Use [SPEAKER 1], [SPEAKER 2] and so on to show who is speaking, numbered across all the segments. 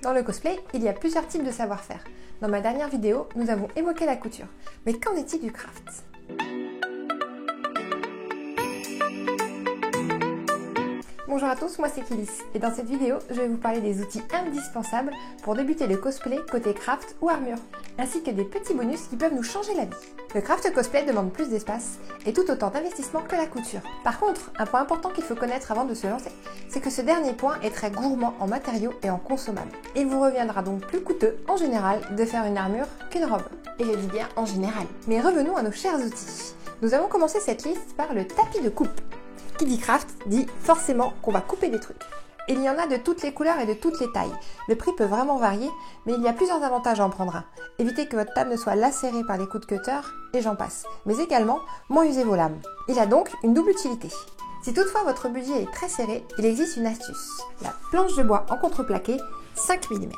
[SPEAKER 1] Dans le cosplay, il y a plusieurs types de savoir-faire. Dans ma dernière vidéo, nous avons évoqué la couture. Mais qu'en est-il du craft? Bonjour à tous, moi c'est Kélis et dans cette vidéo, je vais vous parler des outils indispensables pour débuter le cosplay côté craft ou armure, ainsi que des petits bonus qui peuvent nous changer la vie. Le craft cosplay demande plus d'espace et tout autant d'investissement que la couture. Par contre, un point important qu'il faut connaître avant de se lancer, c'est que ce dernier point est très gourmand en matériaux et en consommables. Il vous reviendra donc plus coûteux en général de faire une armure qu'une robe. Et je dis bien en général. Mais revenons à nos chers outils. Nous avons commencé cette liste par le tapis de coupe. Qui dit craft dit forcément qu'on va couper des trucs. Il y en a de toutes les couleurs et de toutes les tailles. Le prix peut vraiment varier, mais il y a plusieurs avantages à en prendre un. Évitez que votre table ne soit lacérée par les coups de cutter, et j'en passe. Mais également, moins user vos lames. Il a donc une double utilité. Si toutefois votre budget est très serré, il existe une astuce. La planche de bois en contreplaqué, 5 mm.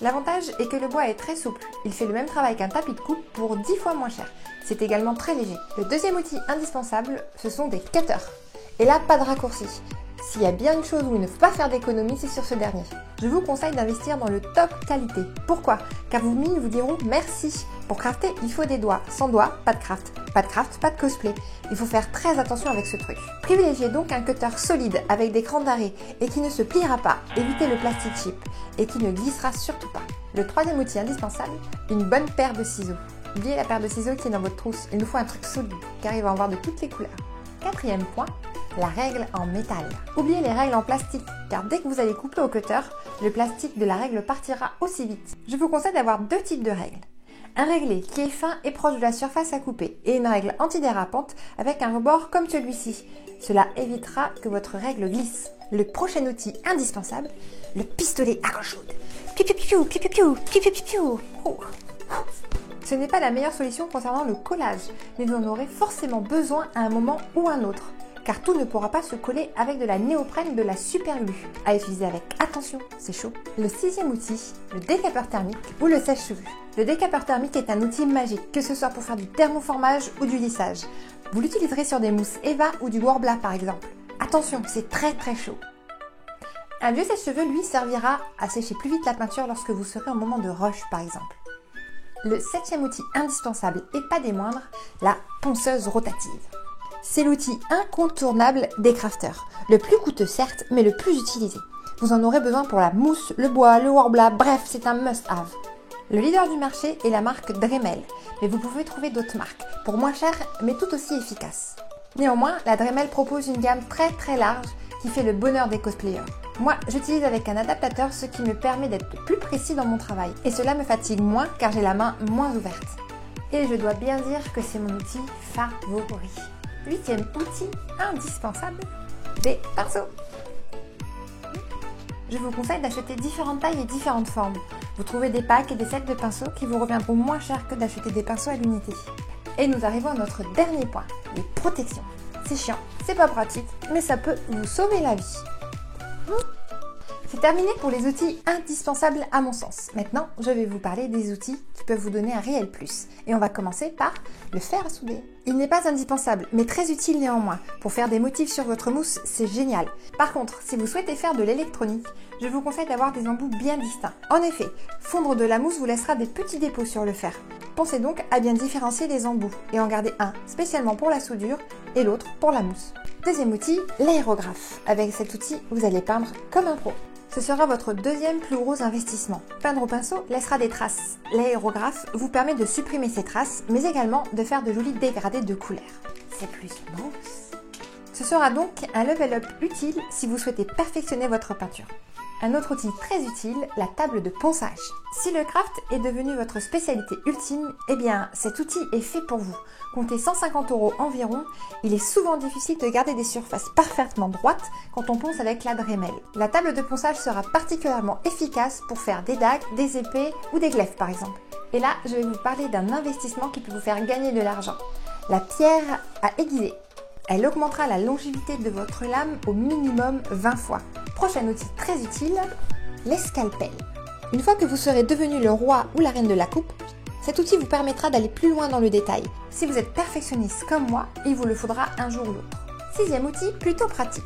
[SPEAKER 1] L'avantage est que le bois est très souple. Il fait le même travail qu'un tapis de coupe pour 10 fois moins cher. C'est également très léger. Le deuxième outil indispensable, ce sont des cutters. Et là, pas de raccourci. S'il y a bien une chose où il ne faut pas faire d'économie, c'est sur ce dernier. Je vous conseille d'investir dans le top qualité. Pourquoi? Car vos mines vous diront merci. Pour crafter, il faut des doigts. Sans doigts, pas de craft. Pas de craft, pas de cosplay. Il faut faire très attention avec ce truc. Privilégiez donc un cutter solide avec des crans d'arrêt et qui ne se pliera pas. Évitez le plastique cheap et qui ne glissera surtout pas. Le troisième outil indispensable, une bonne paire de ciseaux. Oubliez la paire de ciseaux qui est dans votre trousse. Il nous faut un truc solide car il va en avoir de toutes les couleurs. Quatrième point, la règle en métal. Oubliez les règles en plastique, car dès que vous allez couper au cutter, le plastique de la règle partira aussi vite. Je vous conseille d'avoir deux types de règles. Un réglé qui est fin et proche de la surface à couper, et une règle antidérapante avec un rebord comme celui-ci. Cela évitera que votre règle glisse. Le prochain outil indispensable, le pistolet à roche chaude. Piu piu piu piu piu piu piu piu piu piu. Ce n'est pas la meilleure solution concernant le collage, mais vous en aurez forcément besoin à un moment ou un autre, car tout ne pourra pas se coller avec de la néoprène de la super glue. À utiliser avec attention, c'est chaud. Le sixième outil, le décapeur thermique ou le sèche-cheveux. Le décapeur thermique est un outil magique, que ce soit pour faire du thermoformage ou du lissage. Vous l'utiliserez sur des mousses Eva ou du Worbla par exemple. Attention, c'est très chaud. Un vieux sèche-cheveux, lui, servira à sécher plus vite la peinture lorsque vous serez en moment de rush par exemple. Le septième outil indispensable et pas des moindres, la ponceuse rotative. C'est l'outil incontournable des crafters. Le plus coûteux certes, mais le plus utilisé. Vous en aurez besoin pour la mousse, le bois, le Worbla, bref, c'est un must-have. Le leader du marché est la marque Dremel, mais vous pouvez trouver d'autres marques, pour moins cher, mais tout aussi efficaces. Néanmoins, la Dremel propose une gamme très large qui fait le bonheur des cosplayers. Moi, j'utilise avec un adaptateur, ce qui me permet d'être plus précis dans mon travail. Et cela me fatigue moins car j'ai la main moins ouverte. Et je dois bien dire que c'est mon outil favori. Huitième outil indispensable, des pinceaux. Je vous conseille d'acheter différentes tailles et différentes formes. Vous trouvez des packs et des sets de pinceaux qui vous reviendront moins cher que d'acheter des pinceaux à l'unité. Et nous arrivons à notre dernier point, les protections. C'est chiant, c'est pas pratique, mais ça peut vous sauver la vie. C'est terminé pour les outils indispensables à mon sens. Maintenant, je vais vous parler des outils qui peuvent vous donner un réel plus. Et on va commencer par le fer à souder. Il n'est pas indispensable, mais très utile néanmoins. Pour faire des motifs sur votre mousse, c'est génial. Par contre, si vous souhaitez faire de l'électronique, je vous conseille d'avoir des embouts bien distincts. En effet, fondre de la mousse vous laissera des petits dépôts sur le fer. Pensez donc à bien différencier les embouts et en garder un spécialement pour la soudure et l'autre pour la mousse. Deuxième outil, l'aérographe. Avec cet outil, vous allez peindre comme un pro. Ce sera votre deuxième plus gros investissement. Peindre au pinceau laissera des traces. L'aérographe vous permet de supprimer ces traces, mais également de faire de jolis dégradés de couleurs. C'est plus smooth. Ce sera donc un level up utile si vous souhaitez perfectionner votre peinture. Un autre outil très utile, la table de ponçage. Si le craft est devenu votre spécialité ultime, eh bien cet outil est fait pour vous. Comptez 150 € environ, il est souvent difficile de garder des surfaces parfaitement droites quand on ponce avec la Dremel. La table de ponçage sera particulièrement efficace pour faire des dagues, des épées ou des glaives par exemple. Et là, je vais vous parler d'un investissement qui peut vous faire gagner de l'argent. La pierre à aiguiser. Elle augmentera la longévité de votre lame au minimum 20 fois. Prochain outil très utile, les scalpels. Une fois que vous serez devenu le roi ou la reine de la coupe, cet outil vous permettra d'aller plus loin dans le détail. Si vous êtes perfectionniste comme moi, il vous le faudra un jour ou l'autre. Sixième outil, plutôt pratique,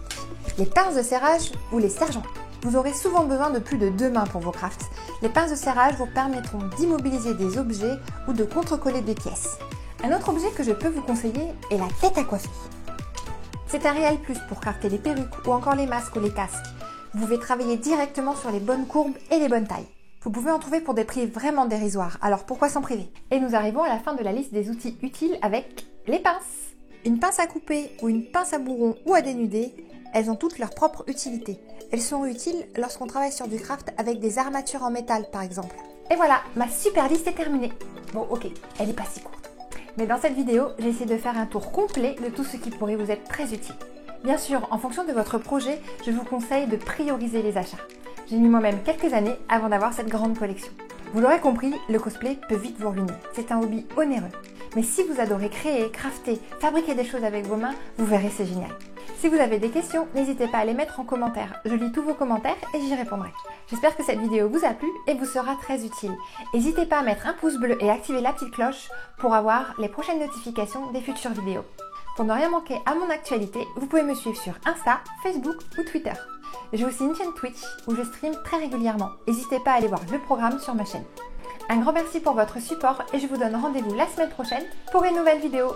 [SPEAKER 1] les pinces de serrage ou les sergents. Vous aurez souvent besoin de plus de 2 mains pour vos crafts. Les pinces de serrage vous permettront d'immobiliser des objets ou de contre-coller des pièces. Un autre objet que je peux vous conseiller est la tête à coiffer. C'est un réel plus pour crafter les perruques ou encore les masques ou les casques. Vous pouvez travailler directement sur les bonnes courbes et les bonnes tailles. Vous pouvez en trouver pour des prix vraiment dérisoires, alors pourquoi s'en priver? Et nous arrivons à la fin de la liste des outils utiles avec les pinces. Une pince à couper ou une pince à bourron ou à dénuder, elles ont toutes leur propre utilité. Elles sont utiles lorsqu'on travaille sur du craft avec des armatures en métal par exemple. Et voilà, ma super liste est terminée. Bon ok, elle n'est pas si courte. Mais dans cette vidéo, j'ai essayé de faire un tour complet de tout ce qui pourrait vous être très utile. Bien sûr, en fonction de votre projet, je vous conseille de prioriser les achats. J'ai mis moi-même quelques années avant d'avoir cette grande collection. Vous l'aurez compris, le cosplay peut vite vous ruiner. C'est un hobby onéreux. Mais si vous adorez créer, crafter, fabriquer des choses avec vos mains, vous verrez, c'est génial. Si vous avez des questions, n'hésitez pas à les mettre en commentaire. Je lis tous vos commentaires et j'y répondrai. J'espère que cette vidéo vous a plu et vous sera très utile. N'hésitez pas à mettre un pouce bleu et activer la petite cloche pour avoir les prochaines notifications des futures vidéos. Pour ne rien manquer à mon actualité, vous pouvez me suivre sur Insta, Facebook ou Twitter. J'ai aussi une chaîne Twitch où je stream très régulièrement. N'hésitez pas à aller voir le programme sur ma chaîne. Un grand merci pour votre support et je vous donne rendez-vous la semaine prochaine pour une nouvelle vidéo.